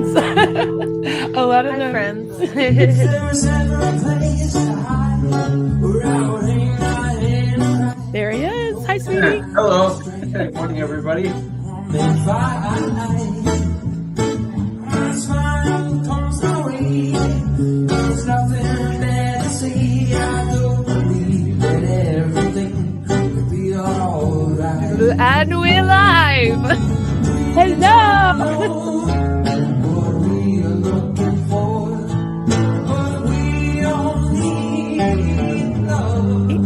friends. A lot of Hi, them. friends. There he is. Hi, sweetie. Hello. Good morning, everybody. And we're live. Hello.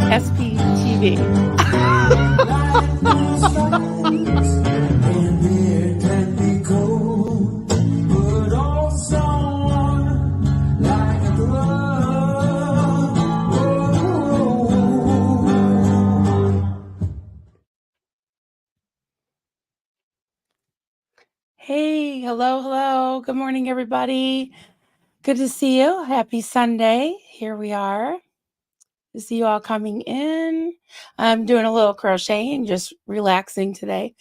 SPTV. Hey, hello. Good morning, everybody. Good to see you. Happy Sunday. Here we are. To see you all coming in. I'm doing a little crocheting, just relaxing today.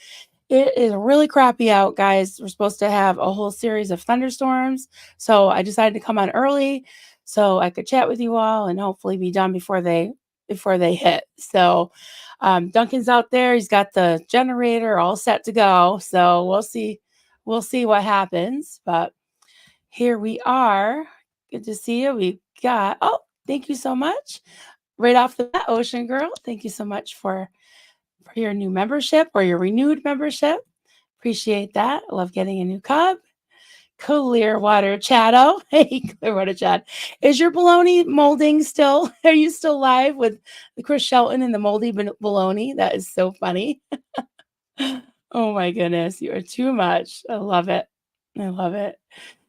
It is really crappy out, guys. We're supposed to have a whole series of thunderstorms. So I decided to come on early so I could chat with you all and hopefully be done before they hit. So Duncan's out there. He's got the generator all set to go. So we'll see what happens. But here we are. Good to see you. We got, thank you so much. Right off the bat, Ocean Girl, thank you so much for your new membership or your renewed membership. Appreciate that. I love getting a new cub. Clearwater Chatto. Hey, Clearwater Chad. Is your bologna molding still? Are you still live with Chris Shelton and the moldy bologna? That is so funny. Oh my goodness. You are too much. I love it.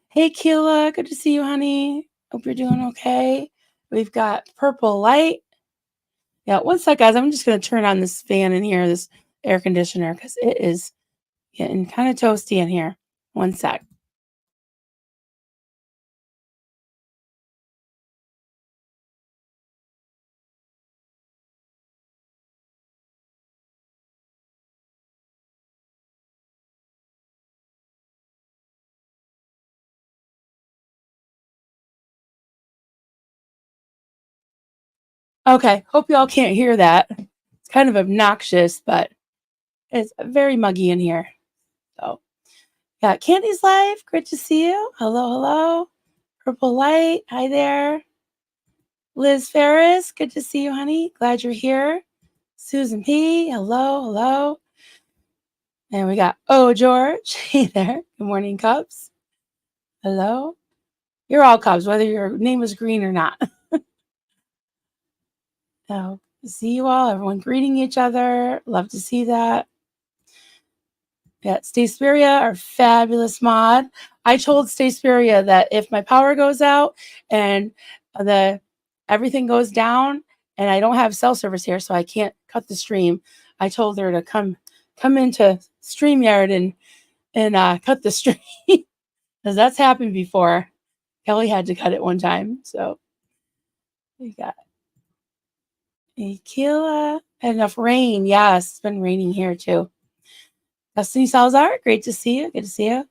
Hey, Keela. Good to see you, honey. Hope you're doing okay. We've got Purple Light. Yeah, one sec, guys. I'm just going to turn on this fan in here, this air conditioner, because it is getting kind of toasty in here. One sec. Okay, hope y'all can't hear that. It's kind of obnoxious, but it's very muggy in here. So, yeah, Candy's live. Great to see you. Hello. Purple Light. Hi there. Liz Ferris. Good to see you, honey. Glad you're here. Susan P. Hello. And we got George. Hey there. Good morning, Cubs. Hello. You're all Cubs, whether your name is green or not. So, see you all. Everyone greeting each other. Love to see that. Yeah, Staceperia, our fabulous mod. I told Staceperia that if my power goes out and everything goes down and I don't have cell service here, so I can't cut the stream, I told her to come into StreamYard and cut the stream because that's happened before. Kelly had to cut it one time. So we got Akila. Enough rain. Yes, it's been raining here too. Destiny Salazar, great to see you. Good to see you.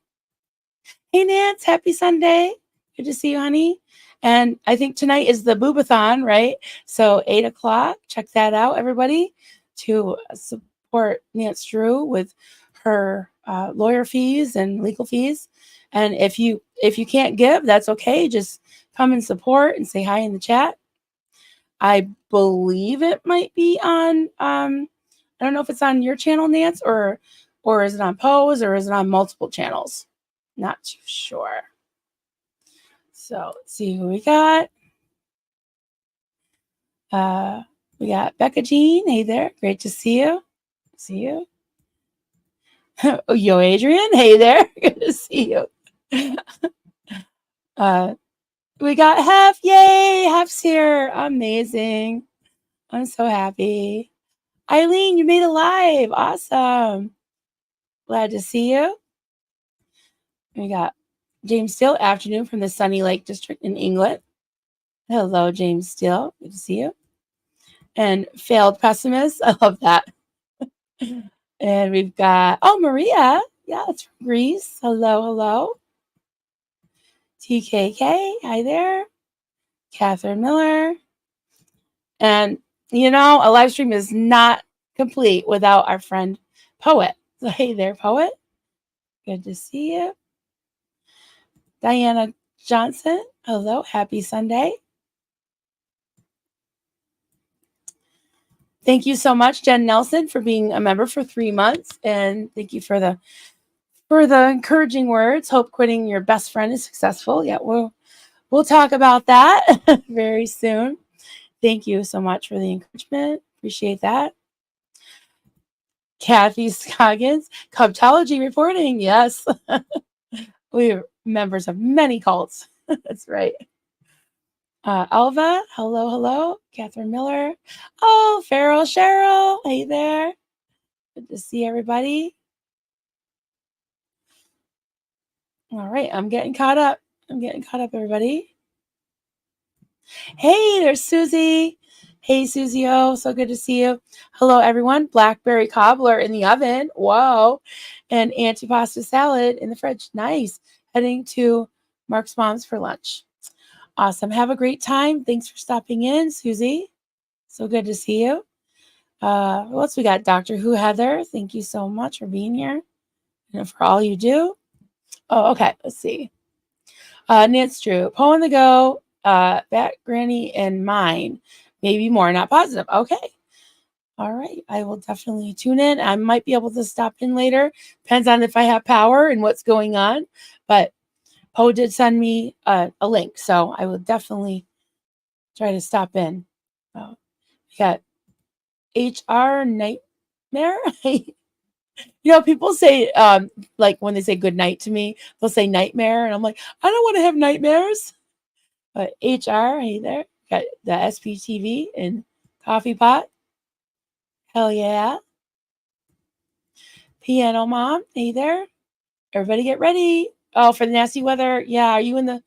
Hey, Nance, happy Sunday. Good to see you, honey. And I think tonight is the Boobathon, right? So 8 o'clock. Check that out, everybody, to support Nance Drew with her lawyer fees and legal fees. And if you can't give, that's okay. Just come and support and say hi in the chat. I believe it might be on. I don't know if it's on your channel, Nance, or is it on Pose, or is it on multiple channels? Not too sure. So let's see who we got. We got Becca Jean. Hey there. Great to see you. Oh, yo, Adrian. Hey there. Good to see you. We got Hef. Yay. Hef's here. Amazing. I'm so happy. Eileen, you made it live. Awesome. Glad to see you. We got James Steele, afternoon from the Sunny Lake District in England. Hello, James Steele. Good to see you. And Failed Pessimist. I love that. And we've got, Maria. Yeah, it's from Greece. Hello. TKK, hi there. Catherine Miller. And, a live stream is not complete without our friend Poet. So, hey there, Poet. Good to see you. Diana Johnson, hello. Happy Sunday. Thank you so much, Jen Nelson, for being a member for 3 months. And thank you for the encouraging words. Hope quitting your best friend is successful. Yeah, we'll talk about that very soon. Thank you so much for the encouragement. Appreciate that. Kathy Scoggins, Cubtology reporting. Yes. We're members of many cults. That's right. Alva, hello. Catherine Miller. Oh, Farrell Cheryl. Hey there. Good to see everybody. All right, I'm getting caught up. Everybody. Hey, there's Susie. Hey, Susie O. So good to see you. Hello, everyone. Blackberry cobbler in the oven. Whoa. And antipasta salad in the fridge. Nice. Heading to Mark's mom's for lunch. Awesome. Have a great time. Thanks for stopping in, Susie. So good to see you. What else we got? Doctor Who Heather. Thank you so much for being here and for all you do. Oh, okay. Let's see. Nance Drew. Poe on the Go. Bat Granny and mine. Maybe more. Not positive. Okay. All right. I will definitely tune in. I might be able to stop in later. Depends on if I have power and what's going on. But Poe did send me a link. So I will definitely try to stop in. We got HR Nightmare. People say, like when they say good night to me, they'll say nightmare. And I'm like, I don't want to have nightmares. But HR, hey there. Got the SPTV and coffee pot. Hell yeah. Piano Mom, hey there. Everybody get ready. Oh, for the nasty weather. Yeah, are you in the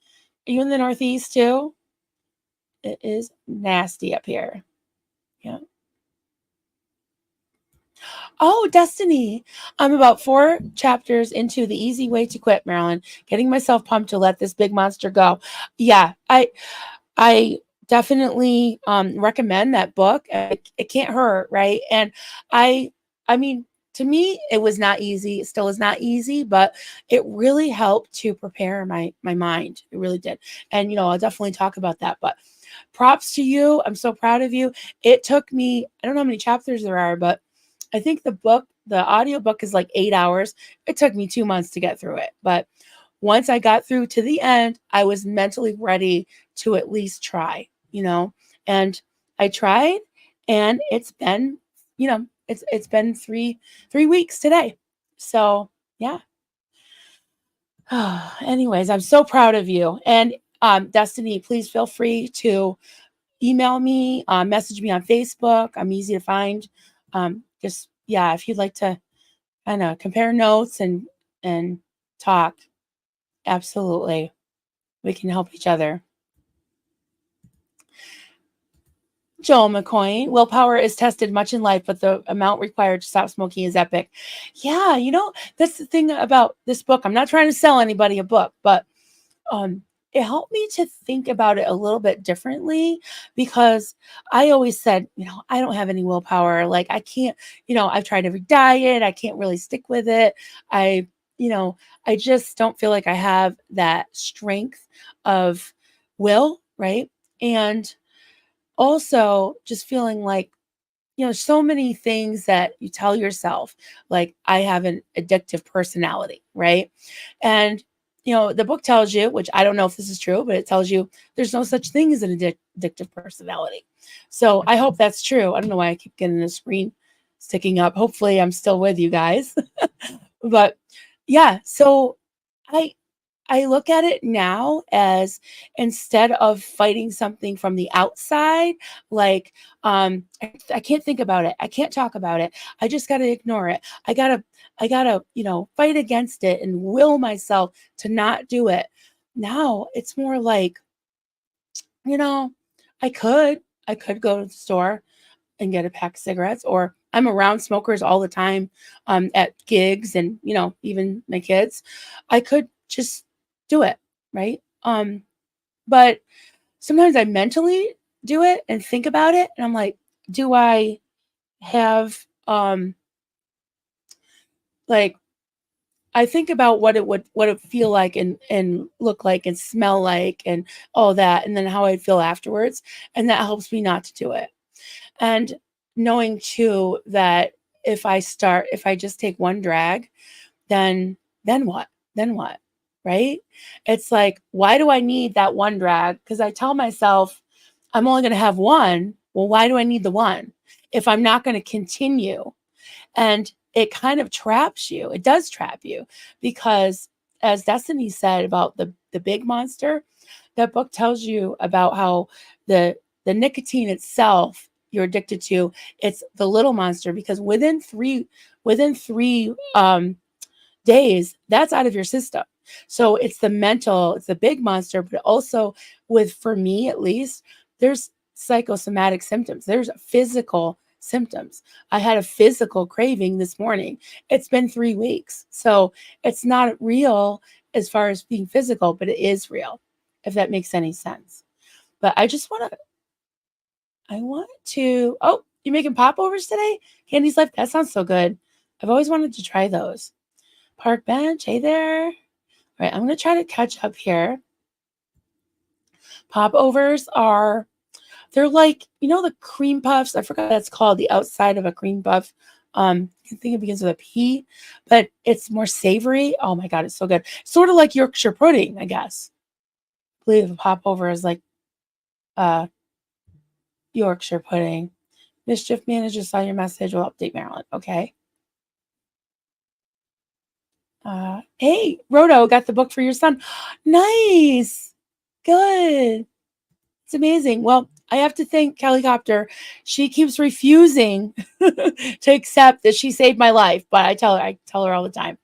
Northeast too? It is nasty up here. Yeah. Oh, Destiny. I'm about 4 chapters into The Easy Way to Quit, Marilyn. Getting myself pumped to let this big monster go. Yeah, I definitely recommend that book. It can't hurt, right? And I mean, to me, it was not easy. It still is not easy, but it really helped to prepare my mind. It really did. And I'll definitely talk about that. But props to you. I'm so proud of you. It took me, I don't know how many chapters there are, but I think the audio book is like 8 hours. It took me 2 months to get through it. But once I got through to the end, I was mentally ready to at least try, and I tried, and it's been, it's been 3 weeks today. So yeah. Anyways, I'm so proud of you. And Destiny, please feel free to email me, message me on Facebook. I'm easy to find. Just, yeah, if you'd like to kind of compare notes and talk, absolutely. We can help each other. Joel McCoy, willpower is tested much in life, but the amount required to stop smoking is epic. Yeah, that's the thing about this book. I'm not trying to sell anybody a book, but it helped me to think about it a little bit differently, because I always said, I don't have any willpower. Like I can't, I've tried every diet. I can't really stick with it. I just don't feel like I have that strength of will, right? And also just feeling like, so many things that you tell yourself, like I have an addictive personality, right? And, the book tells you, which I don't know if this is true, but it tells you there's no such thing as an addictive personality. So I hope that's true. I don't know why I keep getting the screen sticking up. Hopefully I'm still with you guys. But yeah, so I look at it now as, instead of fighting something from the outside, like I can't think about it. I can't talk about it. I just got to ignore it. I got to, fight against it and will myself to not do it. Now it's more like, you know, I could go to the store and get a pack of cigarettes, or I'm around smokers all the time at gigs and, even my kids. I could just do it, right? But sometimes I mentally do it and think about it, and I'm like, do I have like I think about what it feel like and look like and smell like and all that, and then how I'd feel afterwards, and that helps me not to do it. And knowing too that if I just take one drag, then what? Then what? Right? It's like, why do I need that one drag? Because I tell myself I'm only going to have one. Well, why do I need the one if I'm not going to continue? And it kind of traps you. It does trap you because, as Destiny said about the big monster, that book tells you about how the nicotine itself you're addicted to, it's the little monster, because within three days, that's out of your system. So it's the mental, it's the big monster, but also for me at least, there's psychosomatic symptoms. There's physical symptoms. I had a physical craving this morning. It's been 3 weeks. So it's not real as far as being physical, but it is real, if that makes any sense. But oh, you making popovers today? Candy's Life, that sounds so good. I've always wanted to try those. Park bench, hey there. All right, I'm going to try to catch up here. Popovers they're like, the cream puffs. I forgot what that's called, the outside of a cream puff. I think it begins with a P, but it's more savory. Oh my God, it's so good. Sort of like Yorkshire pudding, I guess. I believe a popover is like Yorkshire pudding. Mischief manager saw your message. Will update Marilyn. Okay. Hey, Roto, got the book for your son. Nice. Good. It's amazing. Well, I have to thank Kelly Copter. She keeps refusing to accept that she saved my life, but I tell her all the time,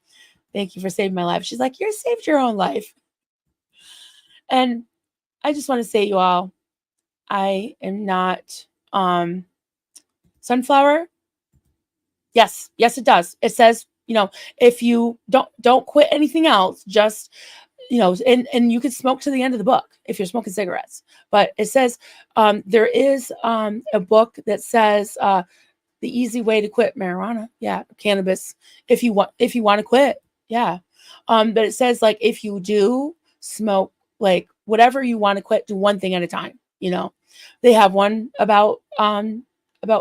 thank you for saving my life. She's like, you saved your own life. And I just want to say, you all, I am not sunflower. Yes, it does. It says, if you don't quit anything else, just and you can smoke to the end of the book if you're smoking cigarettes. But it says there is a book that says the easy way to quit marijuana, cannabis, if you want to quit, but it says, like, if you do smoke, like, whatever you want to quit, do one thing at a time. They have one about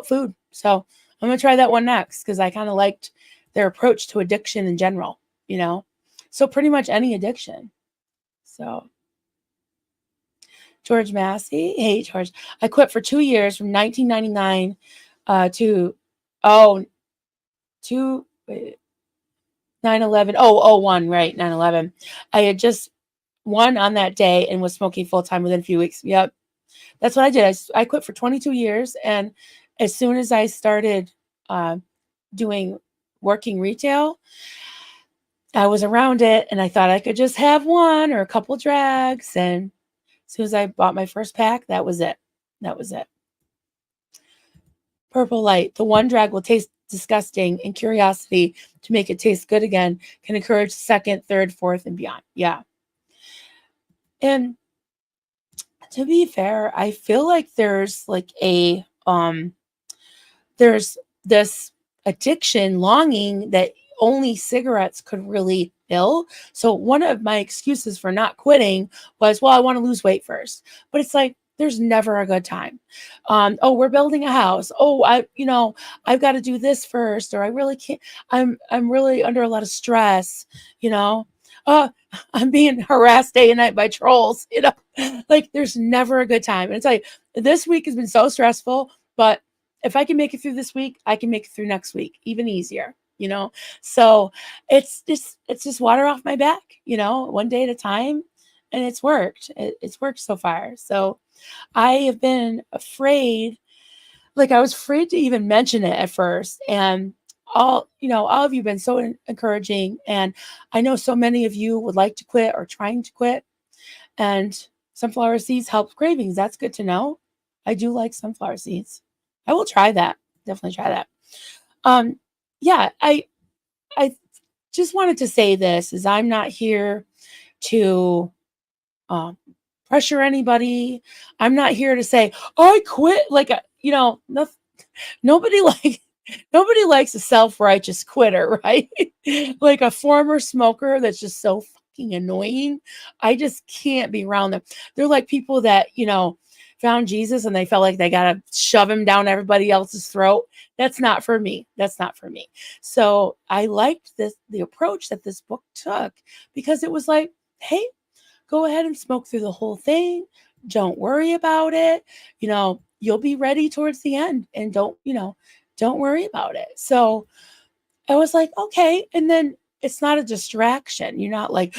food, so I'm gonna try that one next because I kind of liked their approach to addiction in general. So pretty much any addiction. So, George Massey. Hey, George. I quit for 2 years from 1999 to 9/11. Oh, 01, right, 9/11. I had just won on that day and was smoking full time within a few weeks. Yep. That's what I did. I quit for 22 years. And as soon as I started working retail, I was around it and I thought I could just have one or a couple drags. And as soon as I bought my first pack, that was it. Purple light. The one drag will taste disgusting, and curiosity to make it taste good again can encourage second, third, fourth, and beyond. Yeah. And to be fair, I feel like there's there's this addiction longing that only cigarettes could really fill. So one of my excuses for not quitting was, well, I want to lose weight first. But it's like, there's never a good time. Oh, we're building a house. Oh, I've got to do this first, or I really can't. I'm really under a lot of stress. Oh, I'm being harassed day and night by trolls. Like, there's never a good time. And it's like, this week has been so stressful, but if I can make it through this week, I can make it through next week even easier. So it's just water off my back. One day at a time, and it's worked. It's worked so far. So I have been afraid. Like, I was afraid to even mention it at first, and all of you have been so encouraging, and I know so many of you would like to quit or trying to quit, and sunflower seeds help cravings. That's good to know. I do like sunflower seeds. I will try that. Definitely try that. Yeah, I just wanted to say this is I'm not here to um, pressure anybody. I'm not here to say, I quit. Like, nobody like nobody likes a self-righteous quitter, right? Like a former smoker that's just so fucking annoying. I just can't be around them. They're like people that, found Jesus and they felt like they got to shove him down everybody else's throat. That's not for me. That's not for me. So I liked the approach that this book took, because it was like, hey, go ahead and smoke through the whole thing. Don't worry about it. You'll be ready towards the end, and don't worry about it. So I was like, okay. And then it's not a distraction. You're not like,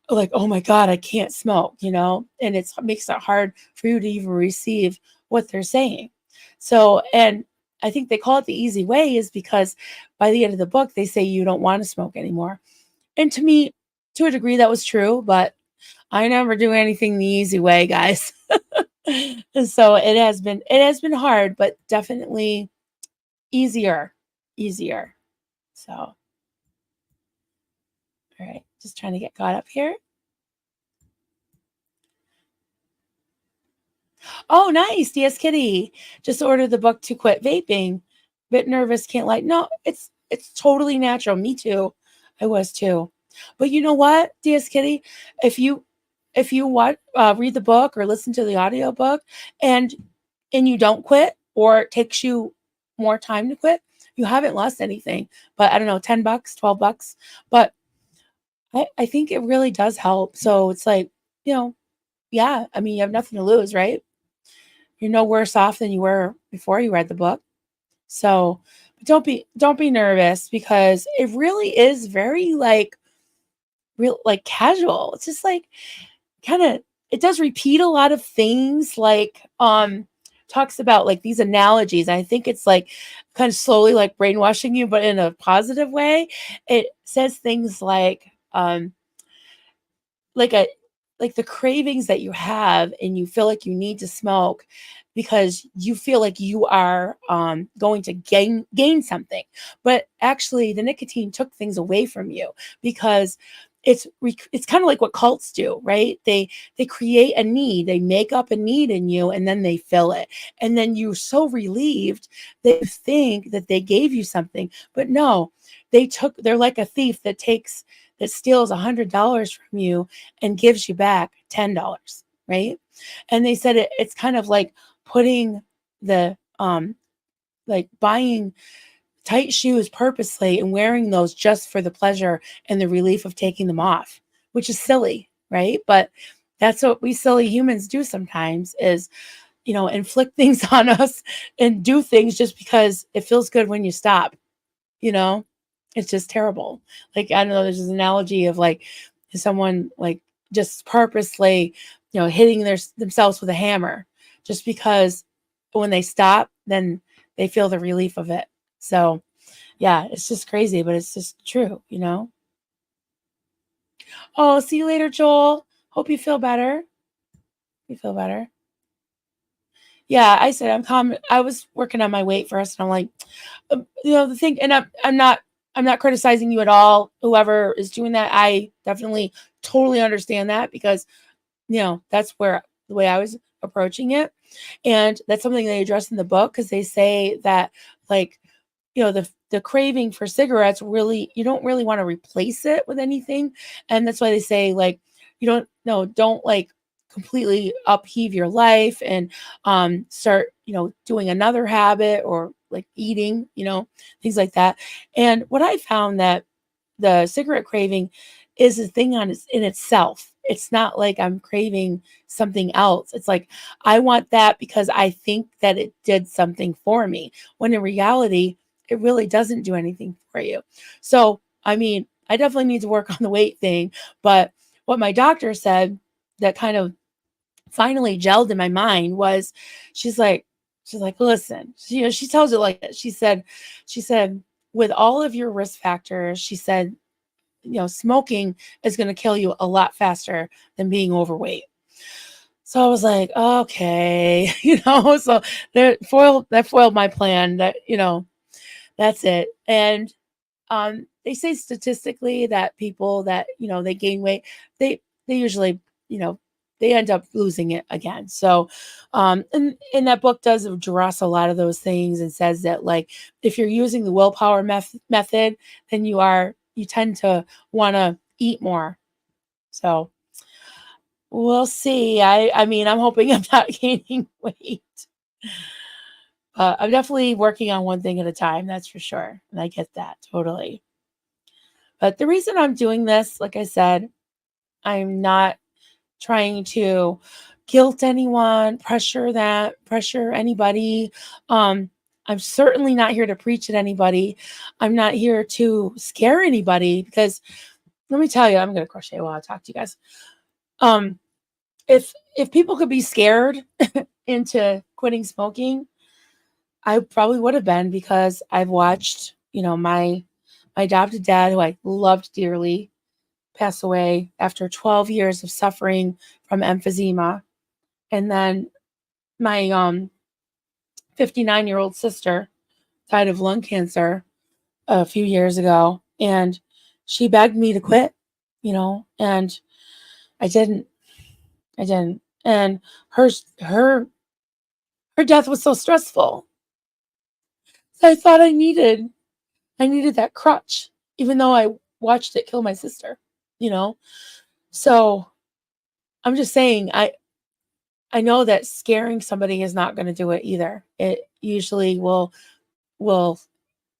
oh my God, I can't smoke, and it makes it hard for you to even receive what they're saying. So, and I think they call it the easy way is because by the end of the book, they say you don't want to smoke anymore. And to me, to a degree, that was true, but I never do anything the easy way, guys. And so it has been hard, but definitely easier. Easier. So, all right, just trying to get caught up here. Oh, nice. DS Kitty. Just ordered the book to quit vaping. Bit nervous, can't like. No, it's totally natural. Me too. I was too. But you know what, DS Kitty? If you read the book or listen to the audiobook and you don't quit, or it takes you more time to quit, you haven't lost anything. But I don't know, $10, $12. But I think it really does help. So it's like, yeah, I mean, you have nothing to lose, right? You're no worse off than you were before you read the book. So don't be nervous, because it really is very real, like casual. It's just like kind of, it does repeat a lot of things, like talks about like these analogies. I think it's like kind of slowly like brainwashing you, but in a positive way. It says things like a like the cravings that you have and you feel like you need to smoke because you feel like you are going to gain something, but actually the nicotine took things away from you, because it's kind of like what cults do, right? They create a need, they make up a need in you, and then they fill it, and then you're so relieved that you think that they gave you something, but no, they're like a thief that steals $100 from you and gives you back $10, right? And they said it's kind of like putting the like buying tight shoes purposely and wearing those just for the pleasure and the relief of taking them off, which is silly, right? But that's what we silly humans do sometimes, is inflict things on us and do things just because it feels good when you stop, you know it's just terrible. Like, I don't know, there's this analogy of like someone like just purposely hitting themselves with a hammer, just because when they stop, then they feel the relief of it. So yeah, it's just crazy, but it's just true. Oh, see you later, Joel. Hope you feel better. You feel better. Yeah, I said I was working on my weight first, and I'm like, the thing, and I'm not criticizing you at all. Whoever is doing that, I definitely totally understand that, because that's where the way I was approaching it, and that's something they address in the book, because they say that, like, the craving for cigarettes, really, you don't really want to replace it with anything, and that's why they say, like, you don't no don't like completely upheave your life and start doing another habit, or like eating, things like that. And what I found, that the cigarette craving is a thing in itself. It's not like I'm craving something else. It's like I want that because I think that it did something for me, when in reality it really doesn't do anything for you. So, I mean, I definitely need to work on the weight thing, but what my doctor said that kind of finally gelled in my mind was, she's like, listen, she tells it like this. She said, with all of your risk factors, she said, smoking is going to kill you a lot faster than being overweight. So I was like, okay, so that foiled my plan. That's it. And they say statistically that people that they gain weight, they usually you know they end up losing it again. So, and that book does address a lot of those things and says that like if you're using the willpower method, then you tend to want to eat more. So we'll see. I mean, I'm hoping I'm not gaining weight. I'm definitely working on one thing at a time, that's for sure. And I get that totally. But the reason I'm doing this, like I said, I'm not trying to guilt anyone, pressure anybody. I'm certainly not here to preach at anybody. I'm not here to scare anybody because let me tell you, I'm going to crochet while I talk to you guys. If people could be scared into quitting smoking, I probably would have been because I've watched, my adopted dad, who I loved dearly, pass away after 12 years of suffering from emphysema. And then my 59-year-old sister died of lung cancer a few years ago. And she begged me to quit, and I didn't. I didn't. And her death was so stressful. So I thought I needed that crutch, even though I watched it kill my sister, So I'm just saying, I know that scaring somebody is not going to do it either. It usually will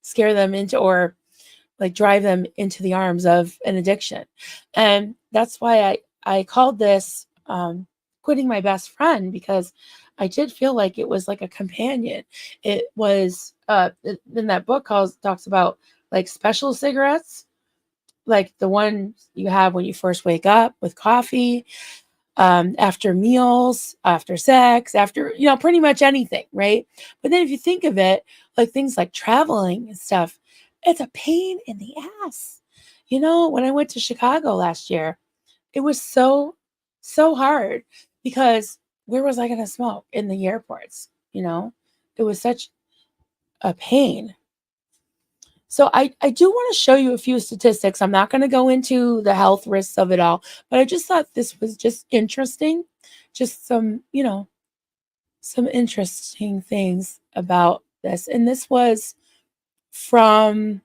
scare them into or like drive them into the arms of an addiction. And that's why I called this quitting my best friend, because I did feel like it was like a companion. It was in that book talks about like special cigarettes, like the one you have when you first wake up with coffee, after meals, after sex, after, pretty much anything, right? But then if you think of it, like things like traveling and stuff, it's a pain in the ass. When I went to Chicago last year, it was so, so hard because where was I going to smoke? In the airports, It was such a pain. So I do want to show you a few statistics. I'm not going to go into the health risks of it all, but I just thought this was just interesting. Just some, some interesting things about this. And this was from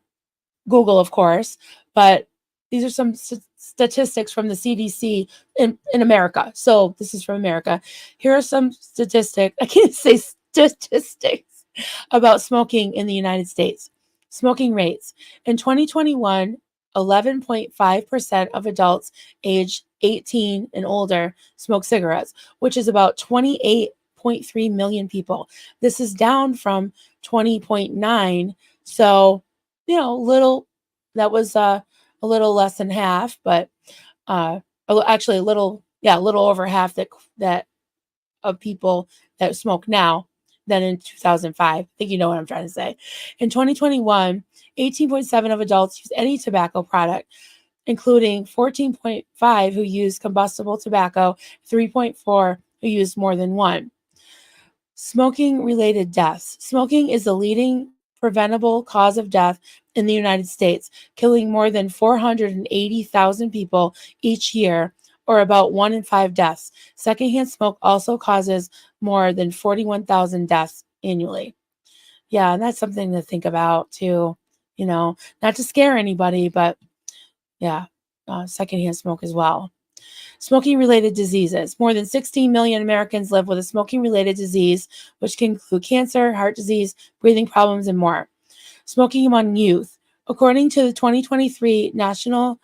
Google, of course, but these are some statistics from the CDC in America. So this is from America. Here are some statistics. I can't say statistics about smoking in the United States. Smoking rates. In 2021, 11.5% of adults aged 18 and older smoke cigarettes, which is about 28.3 million people. This is down from 20.9. So, little, that was a little less than half, but actually a little over half that of people that smoke now than in 2005. I think you know what I'm trying to say. In 2021, 18.7 of adults use any tobacco product, including 14.5 who use combustible tobacco, 3.4 who use more than one. Smoking-related deaths. Smoking is the leading preventable cause of death in the United States, killing more than 480,000 people each year, or about 1 in 5 deaths. Secondhand smoke also causes more than 41,000 deaths annually. Yeah, and that's something to think about too. Not to scare anybody, but yeah, secondhand smoke as well. Smoking-related diseases. More than 16 million Americans live with a smoking-related disease, which can include cancer, heart disease, breathing problems, and more. Smoking among youth. According to the 2023 National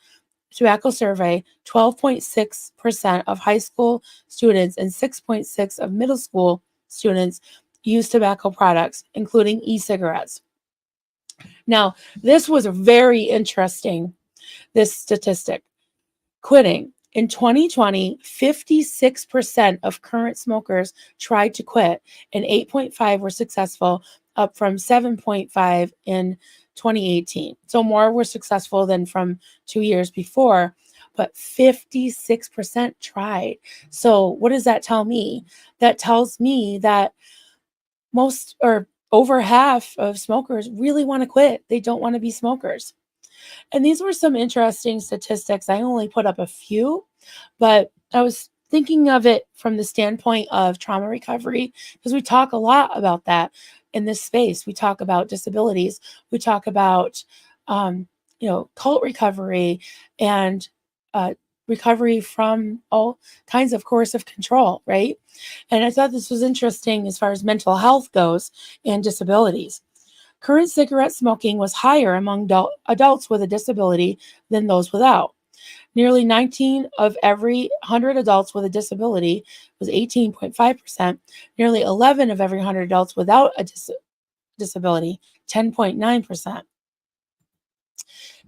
Tobacco Survey, 12.6% of high school students and 6.6% of middle school students use tobacco products, including e-cigarettes. Now, this was very interesting, this statistic. Quitting. In 2020, 56% of current smokers tried to quit, and 8.5 were successful, up from 7.5 in 2018. So more were successful than from 2 years before, but 56% tried. So what does that tell me? That tells me that most or over half of smokers really want to quit. They don't want to be smokers. And these were some interesting statistics. I only put up a few, but I was thinking of it from the standpoint of trauma recovery, because we talk a lot about that in this space. We talk about disabilities. We talk about, cult recovery and recovery from all kinds of coercive control, right? And I thought this was interesting as far as mental health goes and disabilities. Current cigarette smoking was higher among adults with a disability than those without. Nearly 19 of every 100 adults with a disability was 18.5%. Nearly 11 of every 100 adults without a disability, 10.9%.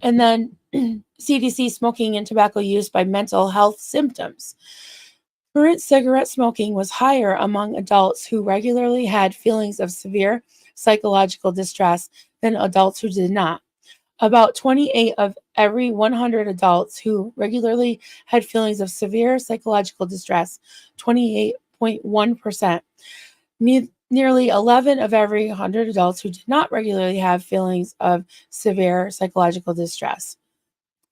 And then CDC smoking and tobacco use by mental health symptoms. Current cigarette smoking was higher among adults who regularly had feelings of severe psychological distress than adults who did not. About 28 of every 100 adults who regularly had feelings of severe psychological distress, 28.1%. Nearly 11 of every 100 adults who did not regularly have feelings of severe psychological distress.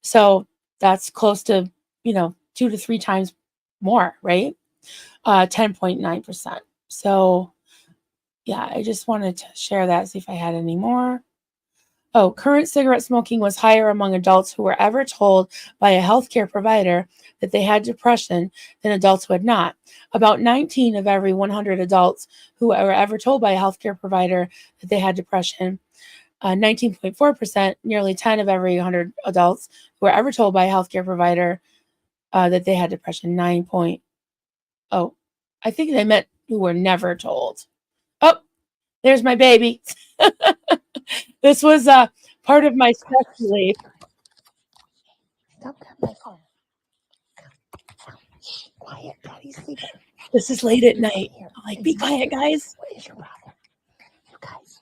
So that's close to, 2 to 3 times more, right? 10.9%. So yeah, I just wanted to share that, see if I had any more. Oh, current cigarette smoking was higher among adults who were ever told by a healthcare provider that they had depression than adults who had not. About 19 of every 100 adults who were ever told by a healthcare provider that they had depression, 19.4%, nearly 10 of every 100 adults who were ever told by a healthcare provider that they had depression, 9 point. Oh, I think they meant who were never told. Oh, there's my baby. This was part of my stress relief. Don't grab my phone. Shh, quiet, Daddy's sleeping. This is late at night. Here. I'm like, be quiet, guys. What is your problem? You guys,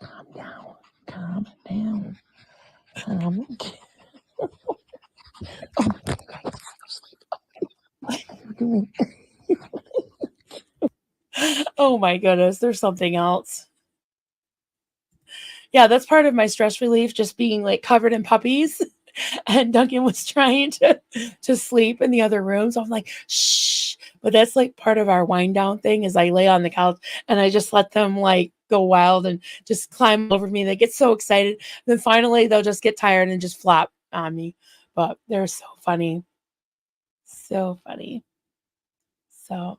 calm down. Calm down. Calm down. Oh, you guys, go sleep. What are you doing? Oh my goodness, there's something else. Yeah, that's part of my stress relief, just being like covered in puppies. And Duncan was trying to sleep in the other room. So I'm like, shh. But that's like part of our wind down thing is I lay on the couch and I just let them like go wild and just climb over me. They get so excited. Then finally they'll just get tired and just flop on me. But they're so funny. So funny. So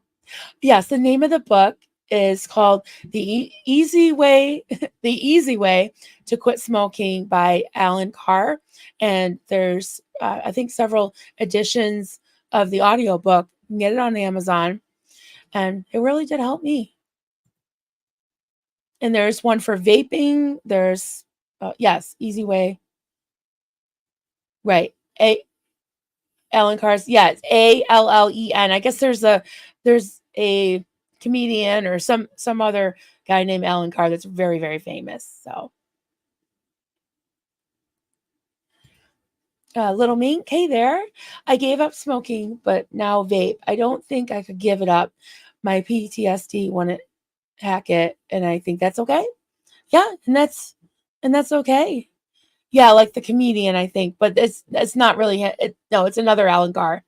yes, the name of the book is called Easy Way, The Easy Way to Quit Smoking by Alan Carr. And there's, I think, several editions of the audiobook. You can get it on Amazon. And it really did help me. And there's one for vaping. There's, yes, Easy Way. Right. Alan Carr's, yeah, it's Allen. I guess there's a comedian or some other guy named Alan Carr that's very, very famous. So Little Mink, hey there. I gave up smoking, but now vape. I don't think I could give it up. My PTSD wouldn't hack it, and I think that's okay. Yeah, and that's okay. Yeah, like the comedian, I think, but it's not really no, it's another Alan Carr.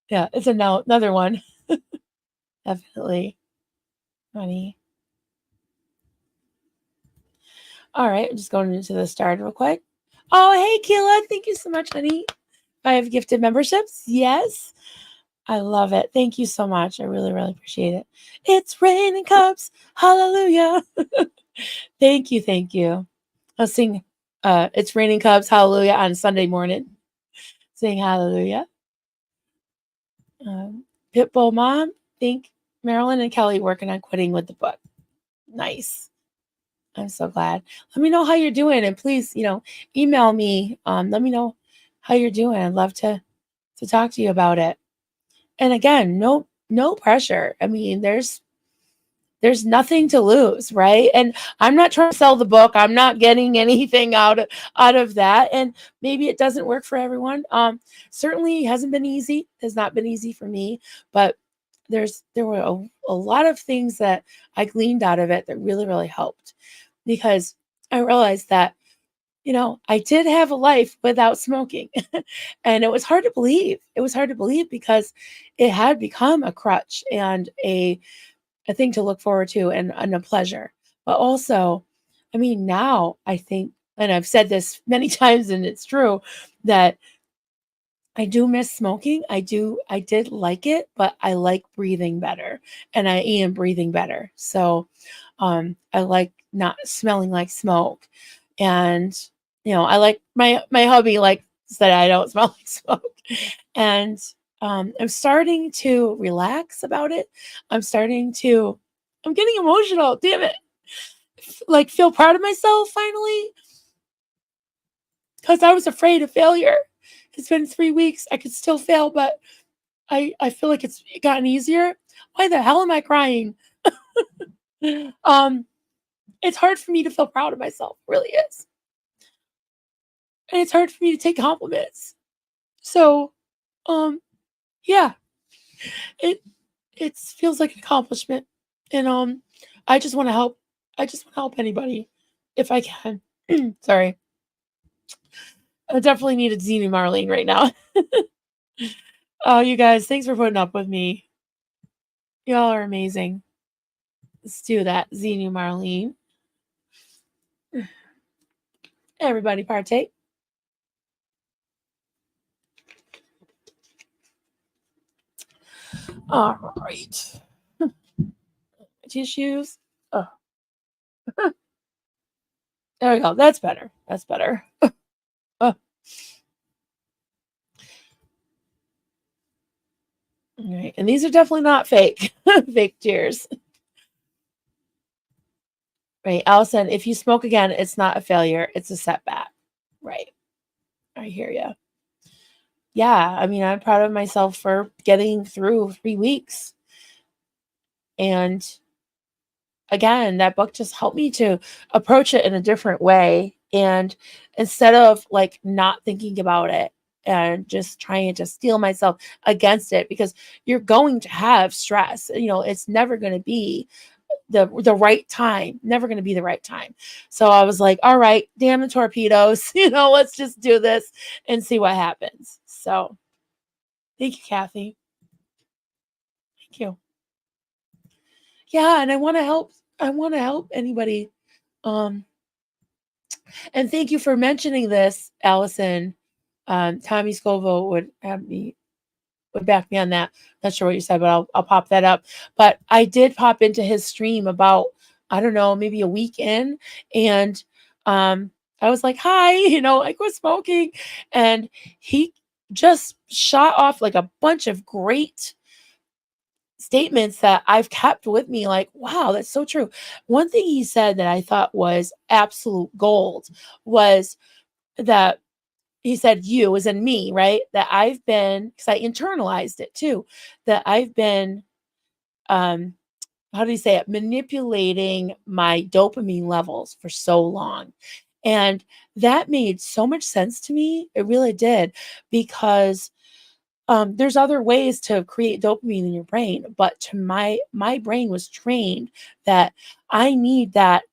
Yeah, it's another one. Definitely. Funny. All right, I'm just going into the start real quick. Oh, hey, Keela. Thank you so much, honey. I have gifted memberships. Yes. I love it. Thank you so much. I really, really appreciate it. It's raining cups. Hallelujah. Thank you. Thank you. I'll sing It's Raining Cups. Hallelujah on Sunday morning. Sing hallelujah. Pitbull Mom. Think Marilyn and Kelly working on quitting with the book. Nice. I'm so glad. Let me know how you're doing, and please, email me. Let me know how you're doing. I'd love to talk to you about it. And again, no pressure. I mean, there's nothing to lose, right? And I'm not trying to sell the book. I'm not getting anything out of that. And maybe it doesn't work for everyone. Certainly hasn't been easy. Has not been easy for me, but there were a lot of things that I gleaned out of it that really, really helped, because I realized that I did have a life without smoking. And it was hard to believe. It was hard to believe because it had become a crutch and a thing to look forward to and a pleasure. But also, I mean, now I think, and I've said this many times and it's true, that I do miss smoking. I did like it, but I like breathing better and I am breathing better. So I like not smelling like smoke. And I like my hubby likes that I don't smell like smoke. And I'm starting to relax about it. I'm getting emotional, damn it. Like feel proud of myself finally. Because I was afraid of failure. It's been 3 weeks. I could still fail, but I feel like it's gotten easier. Why the hell am I crying? um, it's hard for me to feel proud of myself. It really is. And it's hard for me to take compliments. So, yeah, it it feels like an accomplishment. And I just want to help. I just want to help anybody if I can. Sorry. I definitely need a Zenu Marlene right now. Oh, you guys, thanks for putting up with me. Y'all are amazing. Let's do that. Zenu Marlene. Everybody partake. All right. Tissues. Oh, there we go. That's better. That's better. Oh. All right. And these are definitely not fake. Fake tears. Right. Allison, if you smoke again, it's not a failure. It's a setback. Right. I hear you. Yeah. I mean, I'm proud of myself for getting through 3 weeks. And again, that book just helped me to approach it in a different way. And instead of like not thinking about it and just trying to steel myself against it, because you're going to have stress, it's never going to be the right time, never going to be the right time. So I was like, all right, damn the torpedoes, let's just do this and see what happens. So thank you, Kathy. Thank you. Yeah, and I want to help. I want to help anybody. And thank you for mentioning this, Allison. Tommy Scoville would back me on that. Not sure what you said, but I'll pop that up. But I did pop into his stream about, I don't know, maybe a week in, and I was like, "Hi, I quit smoking," and he just shot off like a bunch of great statements that I've kept with me, like, wow, that's so true. One thing he said that I thought was absolute gold was that he said, you as in me, right? That I've been, because I internalized it too, that I've been, um, how do you say it, manipulating my dopamine levels for so long. And that made so much sense to me. It really did, because there's other ways to create dopamine in your brain, but to my brain was trained that I need that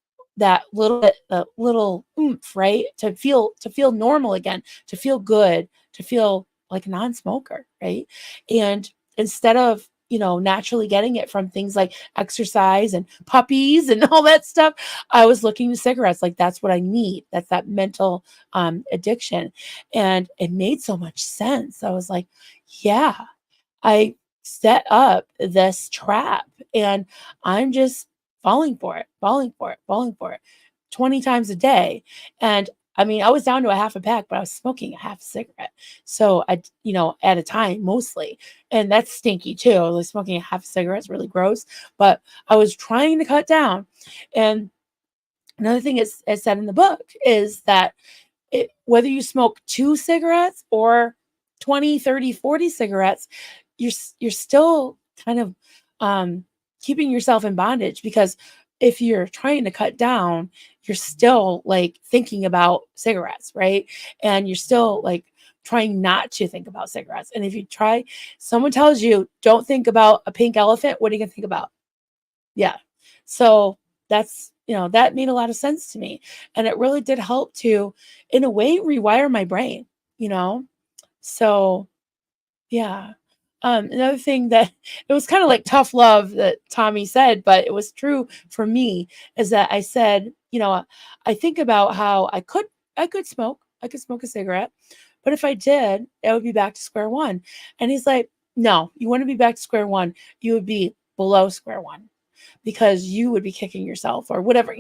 little bit, little oomph, right, to feel normal again, to feel good, to feel like a non-smoker, right? And instead of naturally getting it from things like exercise and puppies and all that stuff, I was looking to cigarettes. Like, that's what I need. That's that mental addiction. And it made so much sense. I was like, yeah, I set up this trap and I'm just falling for it, falling for it, falling for it 20 times a day. And I mean, I was down to a half a pack, but I was smoking a half a cigarette. So at a time mostly. And that's stinky too. Like, smoking a half a cigarette is really gross, but I was trying to cut down. And another thing is said in the book is that whether you smoke 2 cigarettes or 20, 30, 40 cigarettes, you're still kind of keeping yourself in bondage, because if you're trying to cut down, you're still like thinking about cigarettes, right? And you're still like trying not to think about cigarettes. And if someone tells you, don't think about a pink elephant, what are you going to think about? Yeah. So that's that made a lot of sense to me. And it really did help to, in a way, rewire my brain, So, yeah. Another thing that it was kind of like tough love that Tommy said, but it was true for me is that I said, I think about how I could smoke. I could smoke a cigarette, but if I did, I would be back to square one. And he's like, no, you want to be back to square one. You would be below square one because you would be kicking yourself or whatever,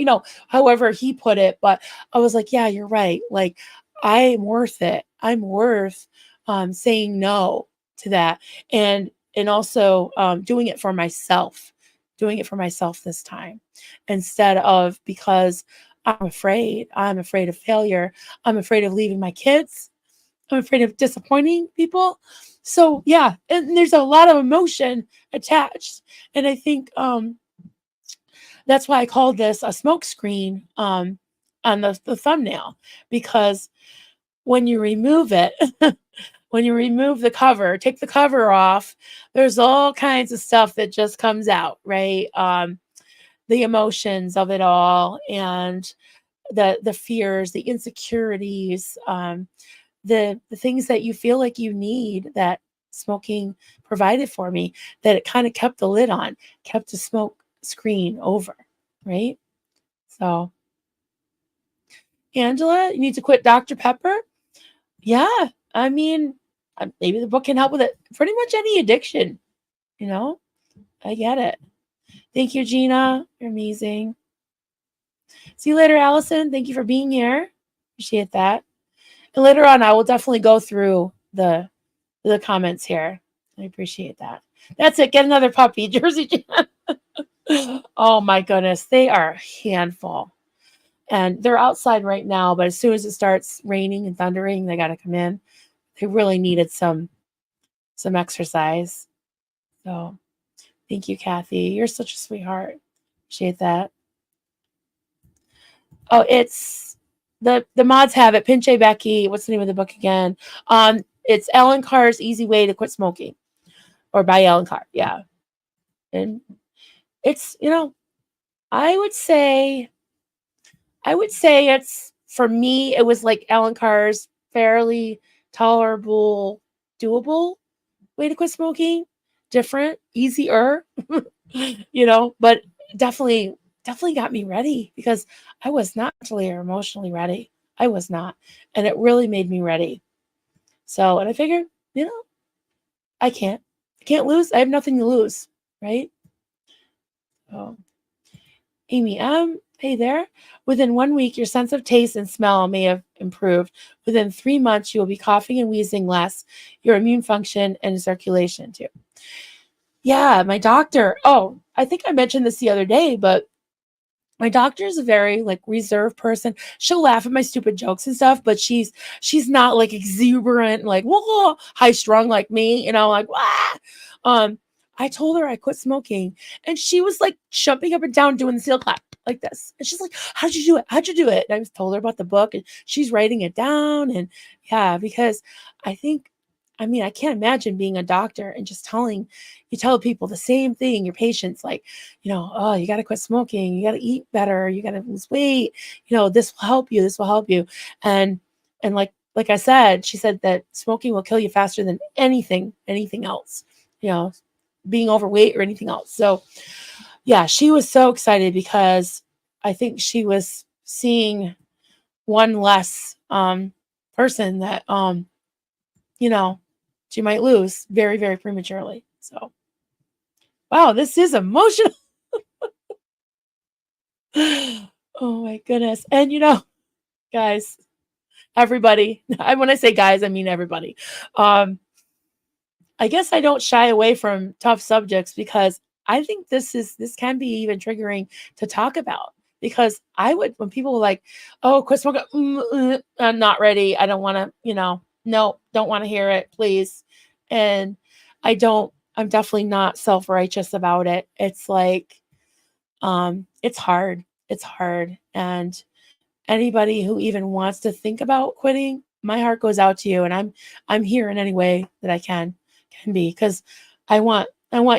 however he put it. But I was like, yeah, you're right. Like, I'm worth it. I'm worth saying no to that. And also doing it for myself this time instead of because I'm afraid of failure. I'm afraid of leaving my kids. I'm afraid of disappointing people. So yeah, and there's a lot of emotion attached. And I think that's why I called this a smoke screen on the thumbnail, because when you remove it, when you remove the cover, take the cover off, there's all kinds of stuff that just comes out, right? The emotions of it all, and the fears, the insecurities, the things that you feel like you need that smoking provided for me, that it kind of kept the lid on, kept the smoke screen over, right? So, Angela, you need to quit Dr. Pepper? Yeah, I mean, maybe the book can help with it. Pretty much any addiction, I get it. Thank you, Gina. You're amazing. See you later, Allison. Thank you for being here. Appreciate that. And later on, I will definitely go through the comments here. I appreciate that. That's it. Get another puppy, Jersey Jan. Oh my goodness, they are a handful, and they're outside right now. But as soon as it starts raining and thundering, they got to come in. They really needed some exercise. So, thank you, Kathy. You're such a sweetheart. Appreciate that. Oh, it's the mods have it. Pinche Becky. What's the name of the book again? It's Ellen Carr's Easy Way to Quit Smoking, or by Ellen Carr. Yeah, and it's I would say it's, for me, it was like Ellen Carr's fairly tolerable, doable way to quit smoking. Different, easier, but definitely got me ready, because I was not mentally or emotionally ready. I was not. And it really made me ready. So, and I figured, I can't lose. I have nothing to lose, right? So, Amy M., hey there. Within 1 week, your sense of taste and smell may have improved. Within 3 months, you will be coughing and wheezing less. Your immune function and circulation too. Yeah, my doctor. Oh, I think I mentioned this the other day, but my doctor is a very reserved person. She'll laugh at my stupid jokes and stuff, but she's not exuberant, whoa, high strung like me, wah. I told her I quit smoking, and she was jumping up and down doing the seal clap like this. And she's like, how'd you do it? How'd you do it? And I told her about the book, and she's writing it down. And yeah, because I can't imagine being a doctor and just you tell people the same thing, your patients, oh, you got to quit smoking, you got to eat better, you got to lose weight, this will help you, and like I said, she said that smoking will kill you faster than anything else, being overweight or anything else. So yeah, she was so excited, because I think she was seeing one less person that she might lose very, very prematurely. So wow, this is emotional. Oh my goodness. And guys, everybody, when I say guys, I mean everybody. I guess I don't shy away from tough subjects, because I think this can be even triggering to talk about, because I would, when people were like, oh, quit smoking, I'm not ready. I don't want to, no, don't want to hear it, please. And I'm definitely not self-righteous about it. It's it's hard. It's hard. And anybody who even wants to think about quitting, my heart goes out to you. And I'm here in any way that I can be, because I want